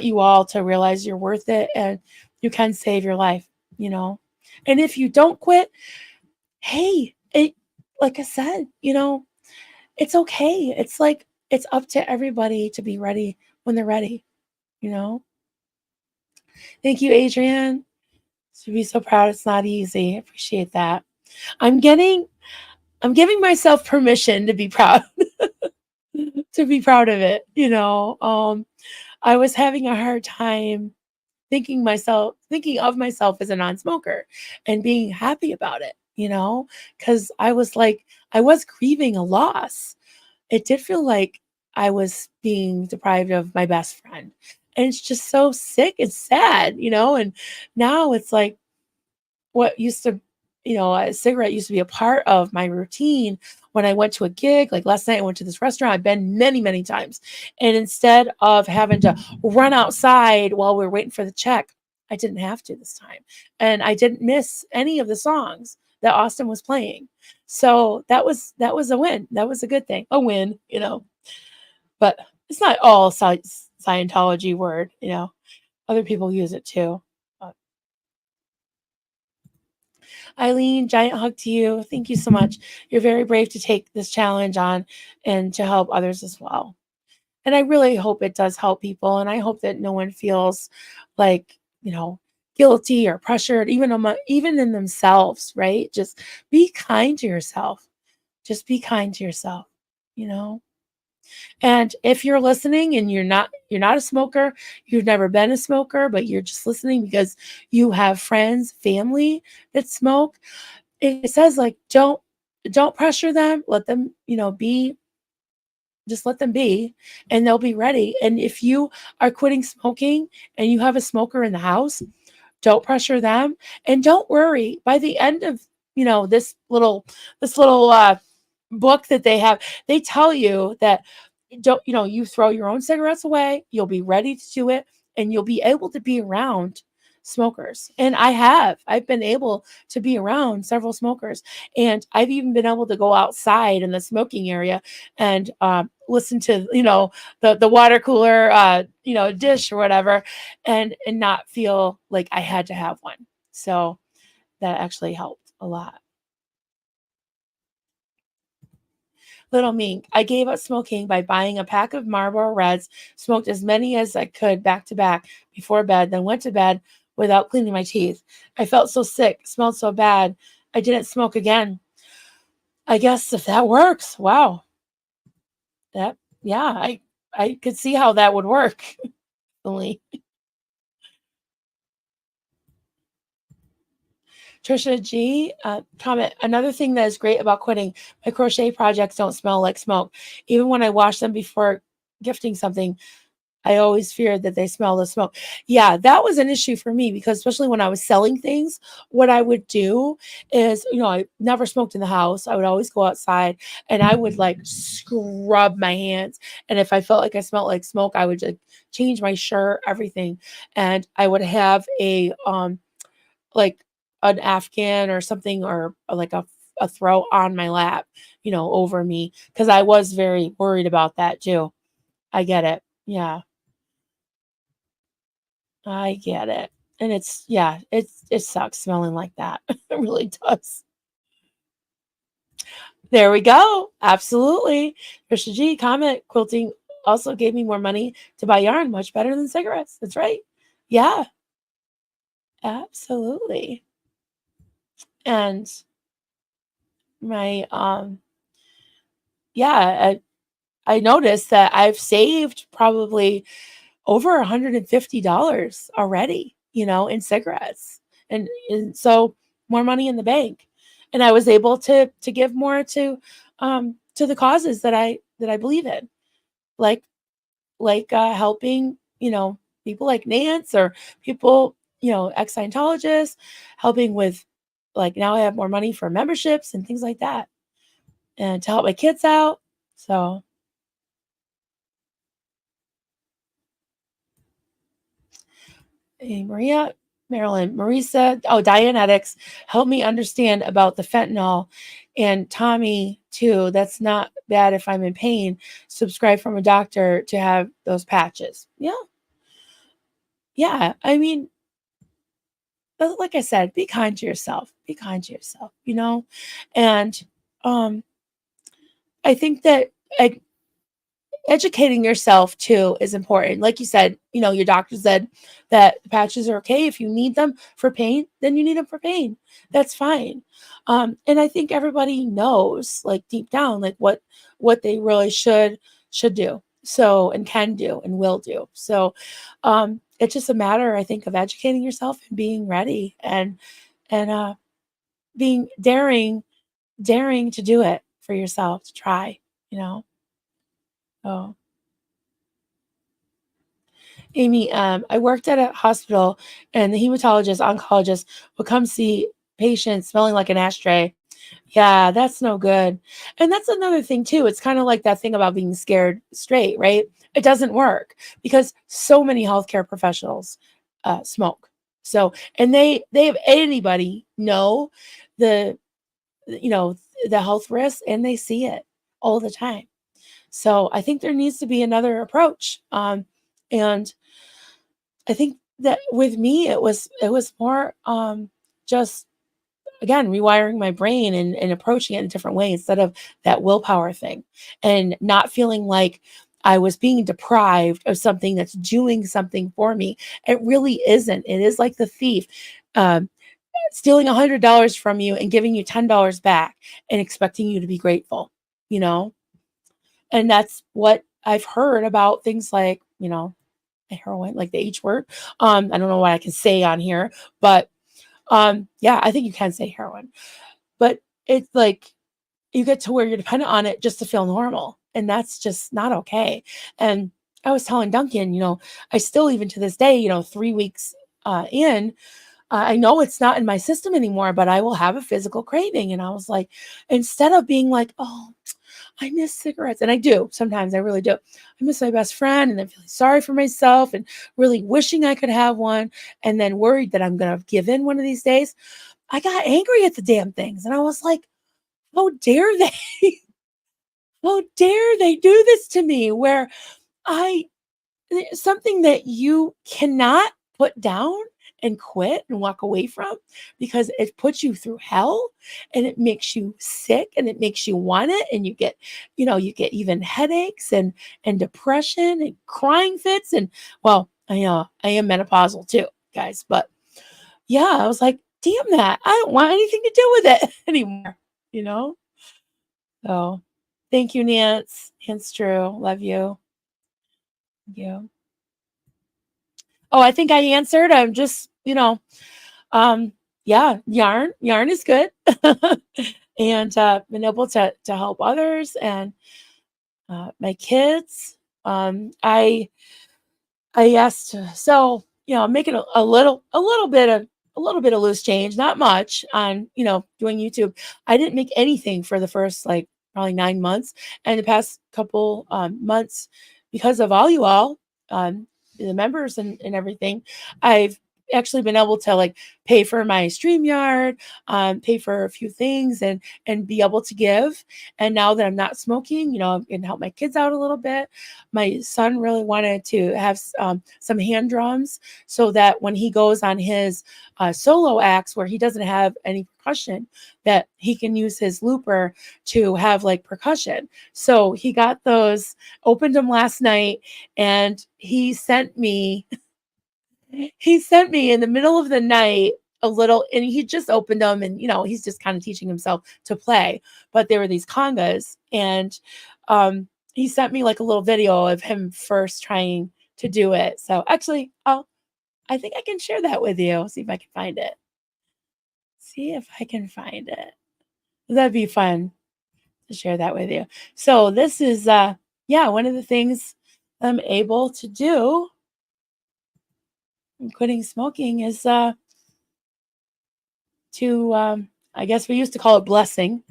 you all to realize you're worth it, and you can save your life, And if you don't quit, hey, like I said, it's okay. It's like it's up to everybody to be ready when they're ready, you know? Thank you, Adrian. To be so proud, it's not easy. I appreciate that. I'm giving myself permission to be proud, to be proud of it, I was having a hard time thinking of myself as a non-smoker and being happy about it, because I was grieving a loss. It did feel like I was being deprived of my best friend. And it's just so sick and sad, and now it's like what used to, a cigarette used to be a part of my routine when I went to a gig. Like last night, I went to this restaurant. I've been many, many times. And instead of having to run outside while we are waiting for the check, I didn't have to this time. And I didn't miss any of the songs that Austin was playing. So that was a win. That was a good thing. A win, But it's not all Scientology word, Other people use it too. Eileen, giant hug to you. Thank you so much. You're very brave to take this challenge on and to help others as well. And I really hope it does help people. And I hope that no one feels like, guilty or pressured, even in themselves, right? Just be kind to yourself. Just be kind to yourself, you know? And if you're listening and you're not a smoker, you've never been a smoker, but you're just listening because you have friends, family that smoke, it says like don't pressure them, let them, be, just let them be, and they'll be ready. And if you are quitting smoking and you have a smoker in the house, don't pressure them, and don't worry. By the end of, this little book that they have, they tell you that don't, you throw your own cigarettes away, you'll be ready to do it, and you'll be able to be around smokers. And I've been able to be around several smokers, and I've even been able to go outside in the smoking area and listen to, the water cooler, dish or whatever, and not feel like I had to have one. So that actually helped a lot. Little Mink, I gave up smoking by buying a pack of Marlboro Reds, smoked as many as I could back to back before bed, then went to bed without cleaning my teeth. I felt so sick, smelled so bad. I didn't smoke again. I guess if that works, wow. Yeah, I could see how that would work. Definitely. Trisha G, comment, another thing that is great about quitting, my crochet projects don't smell like smoke. Even when I wash them before gifting something, I always feared that they smell the smoke. Yeah, that was an issue for me because especially when I was selling things, what I would do is, I never smoked in the house. I would always go outside and I would like scrub my hands. And if I felt like I smelled like smoke, I would just change my shirt, everything. And I would have like an Afghan or something, or like a throw on my lap, over me, because I was very worried about that too. I get it. Yeah. I get it. And it sucks smelling like that. It really does. There we go. Absolutely. Trisha G, comment, quilting also gave me more money to buy yarn, much better than cigarettes. That's right. Yeah, absolutely. And my yeah, I noticed that I've saved probably over $150 already, in cigarettes. And so more money in the bank. And I was able to give more to the causes that I believe in. Like helping, people like Nance, or people, ex-Scientologists, helping with, like, now I have more money for memberships and things like that, and to help my kids out. So hey, Maria, Marilyn, Marisa, Dianetics, help me understand about the fentanyl. And Tommy, too. That's not bad if I'm in pain. Subscribe from a doctor to have those patches. Yeah. Yeah. I mean, like I said, be kind to yourself. Be kind to yourself, you know? And I think that educating yourself too is important. Like you said, you know, your doctor said that the patches are okay. If you need them for pain, then you need them for pain. That's fine. And I think everybody knows, like deep down, like what they really should do. So and can do and will do. So it's just a matter, I think, of educating yourself and being ready and being daring to do it for yourself, to try, you know. So Amy, I worked at a hospital and the hematologist, oncologist would come see patients smelling like an ashtray. Yeah, that's no good. And that's another thing too. It's kind of like that thing about being scared straight, right? It doesn't work because so many healthcare professionals smoke. So, and they have anybody know the, you know, the health risks and they see it all the time. So I think there needs to be another approach. And I think that with me, it was more just again rewiring my brain and approaching it in a different way instead of that willpower thing, and not feeling like I was being deprived of something that's doing something for me. It really isn't. It is like the thief um, stealing $100 from you and giving you $10 back and expecting you to be grateful. You know, and that's what I've heard about things like, you know, heroin, like the H word. I don't know what I can say on here, but yeah, I think you can say heroin. But it's like you get to where you're dependent on it just to feel normal, and that's just not okay. And I was telling Duncan, you know, I still even to this day, you know, 3 weeks in, I know it's not in my system anymore, but I will have a physical craving. And I was like, instead of being like, oh, I miss cigarettes. And I do sometimes, I really do. I miss my best friend and then feeling sorry for myself and really wishing I could have one and then worried that I'm going to give in one of these days. I got angry at the damn things. And I was like, how dare they? How dare they do this to me? Where I something that you cannot put down and quit and walk away from because it puts you through hell and it makes you sick and it makes you want it and you get, you know, you get even headaches and depression and crying fits. And well, I am menopausal too, guys, but yeah, I was like, damn that, I don't want anything to do with it anymore, you know. So thank you, Nance Drew, love you. Thank you. Oh, I think I answered. I'm just, you know, yeah, yarn is good. And been able to help others and my kids. I asked, so you know, I'm making a little bit of loose change, not much on, you know, doing YouTube. I didn't make anything for the first like probably 9 months, and the past couple months, because of all you all, the members and everything, I've actually been able to like pay for my StreamYard, pay for a few things and be able to give. And now that I'm not smoking, you know, I can help my kids out a little bit. My son really wanted to have some hand drums so that when he goes on his solo acts where he doesn't have any percussion, that he can use his looper to have like percussion. So he got those, opened them last night, and he sent me in the middle of the night a little, and he just opened them, and you know, he's just kind of teaching himself to play, but there were these congas, and he sent me like a little video of him first trying to do it. So actually, I think I can share that with you. See if I can find it. See if I can find it. That'd be fun to share that with you. So this is yeah, one of the things I'm able to do in quitting smoking is to I guess we used to call it blessing.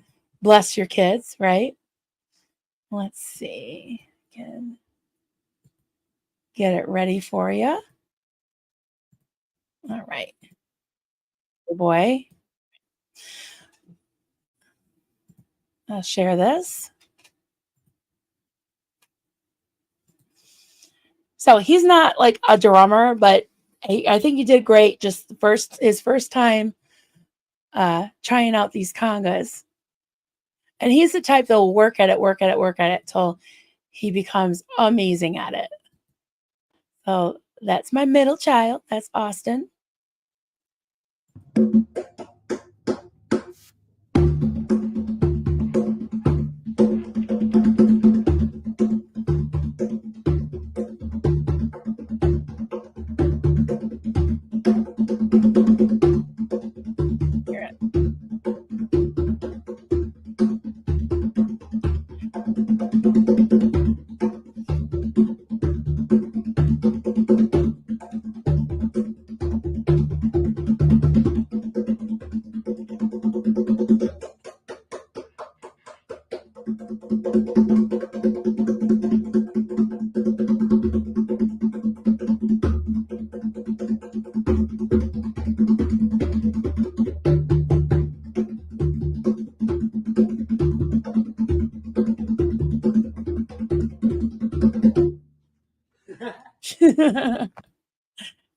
Bless your kids, right? Let's see. Can get it ready for you. All right. Good boy. I'll share this. So he's not like a drummer, but I think he did great. Just his first time trying out these congas. And he's the type that will work at it till he becomes amazing at it. So that's my middle child. That's Austin. Hear it.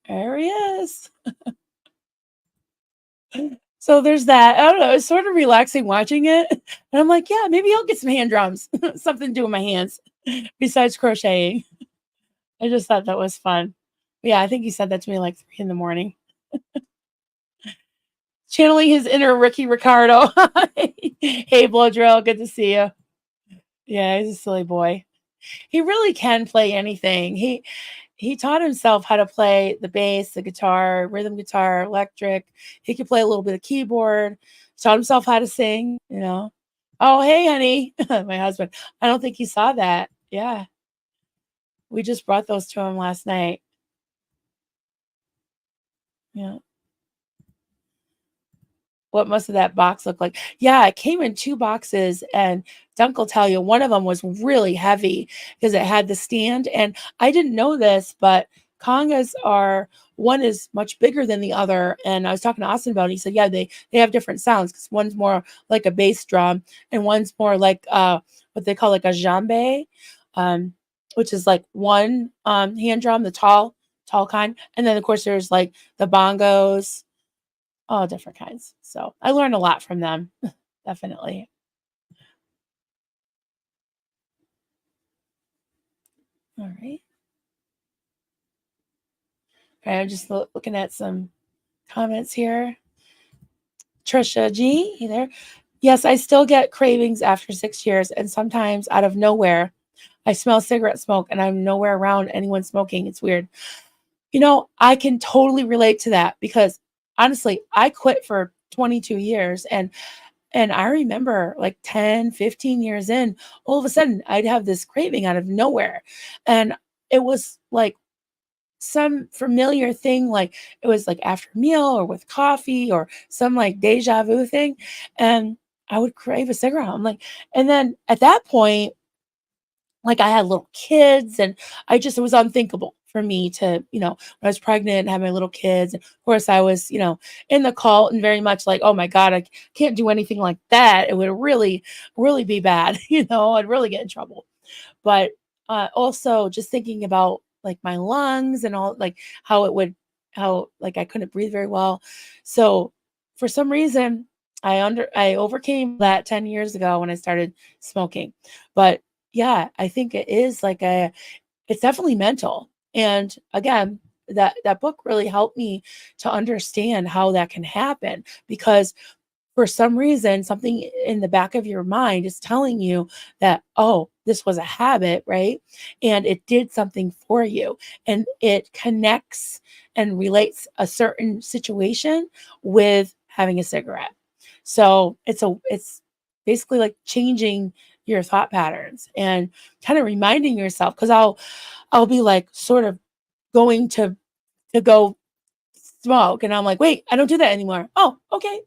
There he is. So there's that. I don't know. It's sort of relaxing watching it. And I'm like, yeah, maybe I'll get some hand drums, something to do with my hands besides crocheting. I just thought that was fun. Yeah, I think he said that to me like 3 in the morning. Channeling his inner Ricky Ricardo. Hey, Blow Drill, good to see you. Yeah, he's a silly boy. He really can play anything. He taught himself how to play the bass, the guitar, rhythm guitar, electric. He could play a little bit of keyboard. Taught himself how to sing, you know. Oh, hey, honey. My husband. I don't think he saw that. Yeah. We just brought those to him last night. Yeah. What must have that box look like? Yeah, it came in 2 boxes, and Dunk will tell you one of them was really heavy because it had the stand. And I didn't know this, but congas are one is much bigger than the other. And I was talking to Austin about it. He said, yeah, they have different sounds because one's more like a bass drum, and one's more like what they call like a djembe, which is like one hand drum, the tall kind. And then of course there's like the bongos, all different kinds. So I learned a lot from them, definitely. All right. Okay, I'm just looking at some comments here. Trisha G, you there? Yes, I still get cravings after 6 years, and sometimes out of nowhere, I smell cigarette smoke and I'm nowhere around anyone smoking. It's weird. You know, I can totally relate to that because honestly, I quit for 22 years, and I remember like 10, 15 years in, all of a sudden I'd have this craving out of nowhere. And it was like some familiar thing, like it was like after a meal or with coffee or some like deja vu thing. And I would crave a cigarette. I'm like, and then at that point, like I had little kids, and it was unthinkable for me to, when I was pregnant and had my little kids. And of course I was, in the cult and very much like, oh my God, I can't do anything like that. It would really, really be bad. I'd really get in trouble. But also just thinking about like my lungs and all, like how like I couldn't breathe very well. So for some reason, I overcame that 10 years ago when I started smoking. But yeah, I think it is like it's definitely mental. And again, that book really helped me to understand how that can happen, because for some reason, something in the back of your mind is telling you that, oh, this was a habit, right? And it did something for you, and it connects and relates a certain situation with having a cigarette. So it's basically like changing your thought patterns and kind of reminding yourself, because I'll be like sort of going to go smoke, and I'm like, wait, I don't do that anymore. Oh, okay.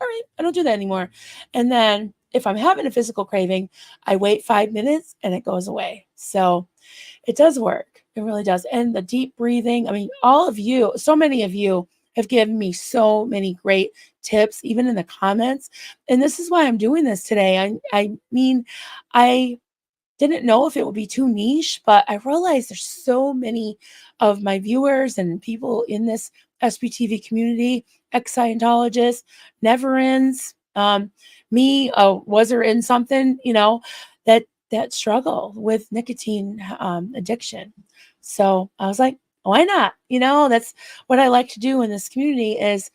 All right. I don't do that anymore. And then if I'm having a physical craving, I wait 5 minutes and it goes away. So it does work. It really does. And the deep breathing, I mean, all of you, so many of you have given me so many great tips, even in the comments. And this is why I'm doing this today. I mean, I didn't know if it would be too niche, but I realized there's so many of my viewers and people in this SBTV community, ex-Scientologists, never-ins, me, was-er in something, that struggle with nicotine addiction. So I was like, why not? That's what I like to do in this community is,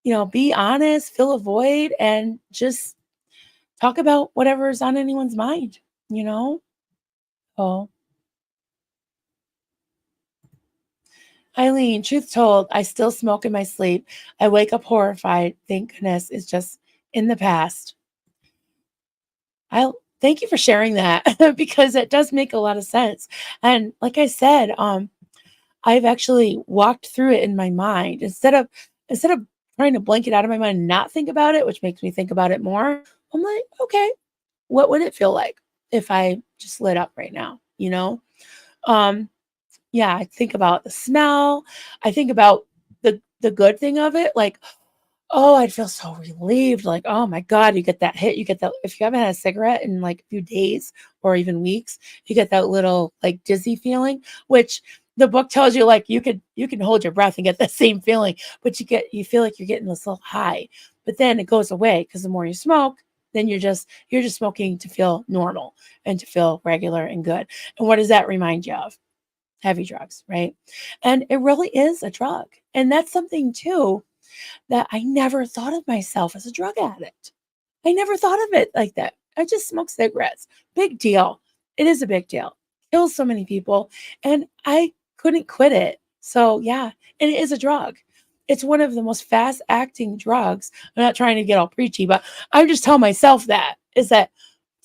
be honest, fill a void, and just talk about whatever is on anyone's mind, you know? Oh, Eileen, truth told, I still smoke in my sleep. I wake up horrified. Thank goodness it's just in the past. I thank you for sharing that because it does make a lot of sense. And like I said, I've actually walked through it in my mind instead of trying to blank it out of my mind and not think about it, which makes me think about it more. I'm like, okay, what would it feel like if I just lit up right now? Um, yeah, I think about the smell. I think about the good thing of it, like, oh, I'd feel so relieved. Like, oh my God, you get that hit. You get that if you haven't had a cigarette in like a few days or even weeks, you get that little like dizzy feeling, which the book tells you like you can hold your breath and get that same feeling, but you feel like you're getting this little high. But then it goes away because the more you smoke, then you're just smoking to feel normal and to feel regular and good. And what does that remind you of? Heavy drugs, right? And it really is a drug. And that's something too that I never thought of myself as a drug addict. I never thought of it like that. I just smoke cigarettes. Big deal. It is a big deal. Kills so many people. And I couldn't quit it. So, yeah, and it is a drug. It's one of the most fast acting drugs. I'm not trying to get all preachy, but I just tell myself that is that,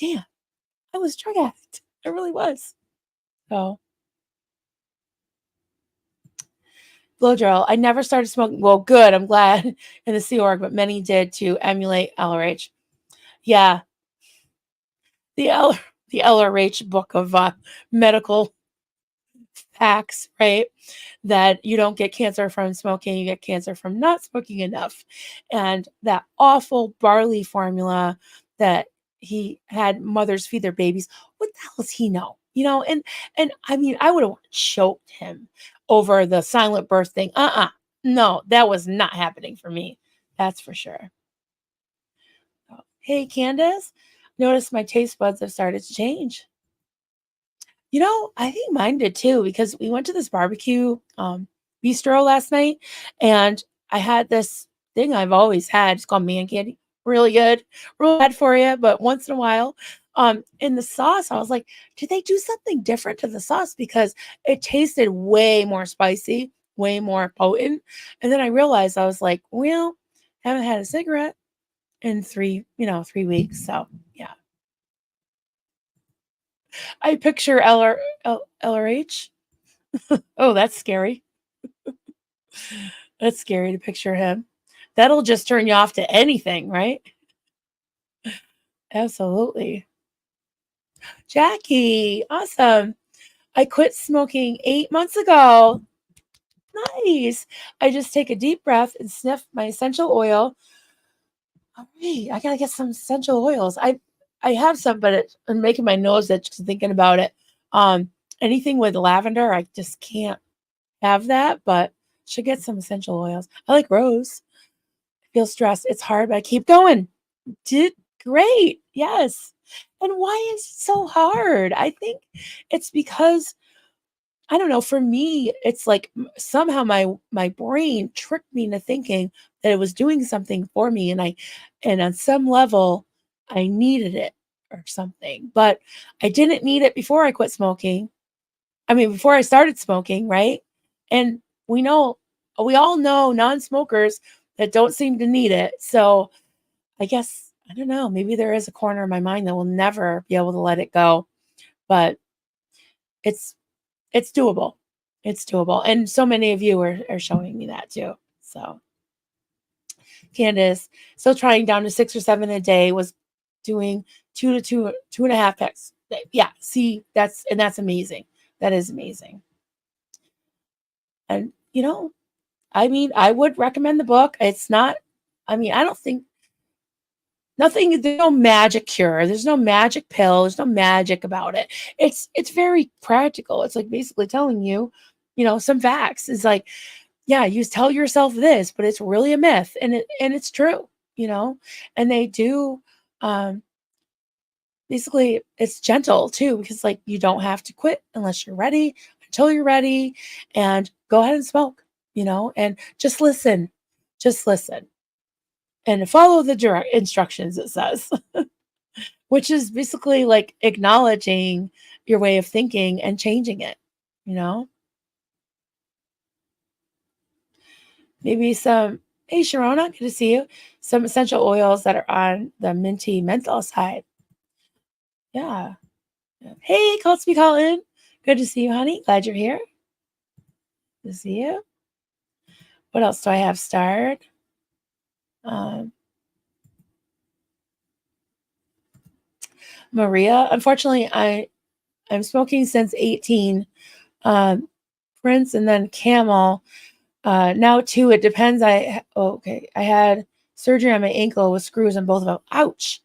damn, I was a drug addict. I really was. So, blow drill. I never started smoking. Well, good. I'm glad in the Sea Org, but many did to emulate LRH. Yeah, the L the LRH book of medical facts, right? That you don't get cancer from smoking, you get cancer from not smoking enough. And that awful barley formula that he had mothers feed their babies. What the hell does he know? And I mean, I would have choked him over the silent birth thing. No, that was not happening for me. That's for sure. Oh, hey, Candace, notice my taste buds have started to change. I think mine did too because we went to this barbecue bistro last night, and I had this thing I've always had. It's called man candy. Really good, real bad for you, but once in a while. In the sauce, I was like, did they do something different to the sauce because it tasted way more spicy, way more potent? And then I realized I was like, well, haven't had a cigarette in 3 weeks, so yeah. I picture LRH. Oh, that's scary. That's scary to picture him. That'll just turn you off to anything, right? Absolutely. Jackie, awesome. I quit smoking 8 months ago. Nice. I just take a deep breath and sniff my essential oil. All right, I gotta get some essential oils. I have some, but I'm making my nose itch just thinking about it. Anything with lavender, I just can't have that, but should get some essential oils. I like rose. I feel stressed. It's hard, but I keep going. Did great. Yes. And why is it so hard? I think it's because I don't know, for me, it's like somehow my brain tricked me into thinking that it was doing something for me and on some level I needed it or something. But I didn't need it before I quit smoking. I mean, before I started smoking, right? And we all know non-smokers that don't seem to need it. So I guess, I don't know, maybe there is a corner of my mind that will never be able to let it go, but it's it's doable. It's doable. And so many of you are showing me that too. So Candace, still trying down to 6 or 7 a day, was doing 2 to 2.5 packs. Yeah, see, that's amazing. That is amazing. And I mean, I would recommend the book. It's not, I mean, I don't think Nothing, there's no magic cure. There's no magic pill. There's no magic about it. It's very practical. It's like basically telling you, some facts. It's like, yeah, you tell yourself this, but it's really a myth, and it's true, and they do, basically it's gentle too, because like you don't have to quit unless you're ready, until you're ready, and go ahead and smoke, and just listen, and follow the direct instructions, it says, which is basically like acknowledging your way of thinking and changing it, maybe some, hey Sharona, good to see you, some essential oils that are on the minty menthol side. Yeah. Hey, Colts be calling. Good to see you, honey. Glad you're here. Good to see you. What else do I have starred? Maria, unfortunately, I'm smoking since 18. Prince and then Camel. Now too, it depends. I had surgery on my ankle with screws in both of them. Ouch.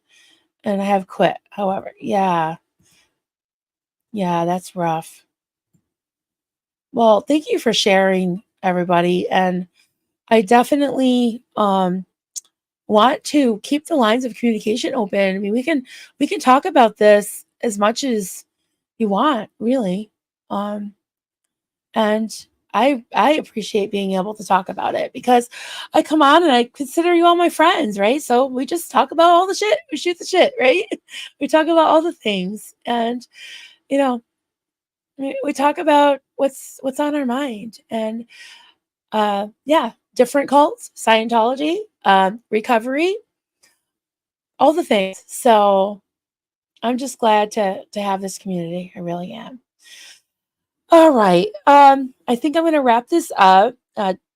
And I have quit. However, yeah, that's rough. Well, thank you for sharing, everybody. And I definitely want to keep the lines of communication open. I mean, we can talk about this as much as you want, really. And I appreciate being able to talk about it, because I come on and I consider you all my friends, right? So we just talk about all the shit. We shoot the shit, right? We talk about all the things, and we talk about what's on our mind, and different cults, Scientology, recovery, all the things. So I'm just glad to have this community. I really am. All right. I think I'm going to wrap this up.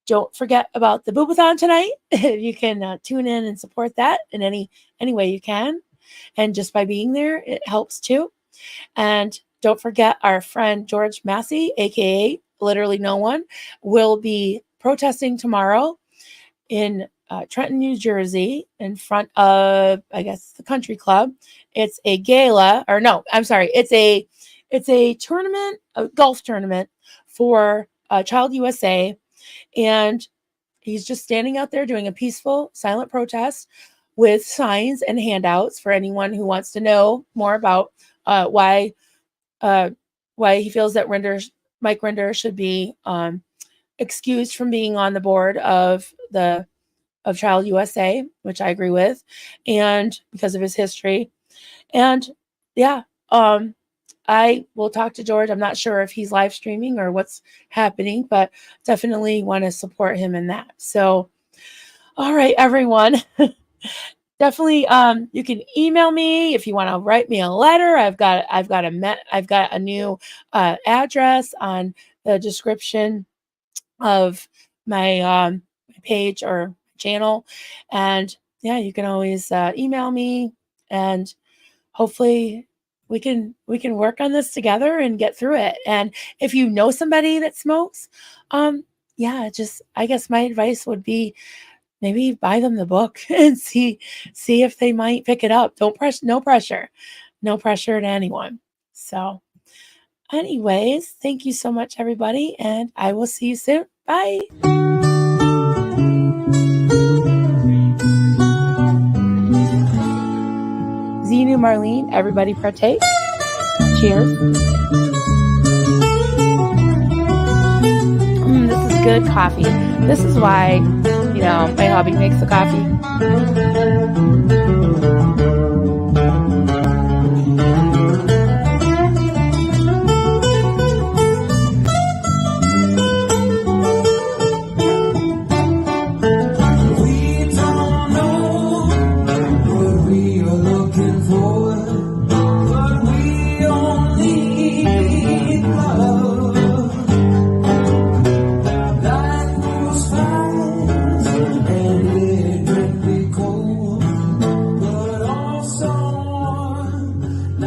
Don't forget about the Boobathon tonight. You can tune in and support that in any way you can. And just by being there, it helps too. And don't forget our friend George Massey, aka Literally No One, will be protesting tomorrow in Trenton, New Jersey, in front of, I guess, the country club. It's a gala, or no, I'm sorry. It's a tournament, a golf tournament for Child USA. And he's just standing out there doing a peaceful, silent protest with signs and handouts for anyone who wants to know more about why he feels that Mike Rinder should be excused from being on the board of Child USA, which I agree with, and because of his history. And yeah, I will talk to George. I'm not sure if he's live streaming or what's happening, but definitely want to support him in that. So, all right, everyone. Definitely, you can email me if you want to write me a letter. I've got a new address on the description of my page or channel, and yeah, you can always email me, and hopefully we can work on this together and get through it. And if you know somebody that smokes, I guess my advice would be maybe buy them the book and see if they might pick it up. No pressure to anyone. So anyways, thank you so much, everybody, and I will see you soon. Bye. Zenu, Marlene, everybody partake. Cheers. This is good coffee. This is why, my hubby makes the coffee.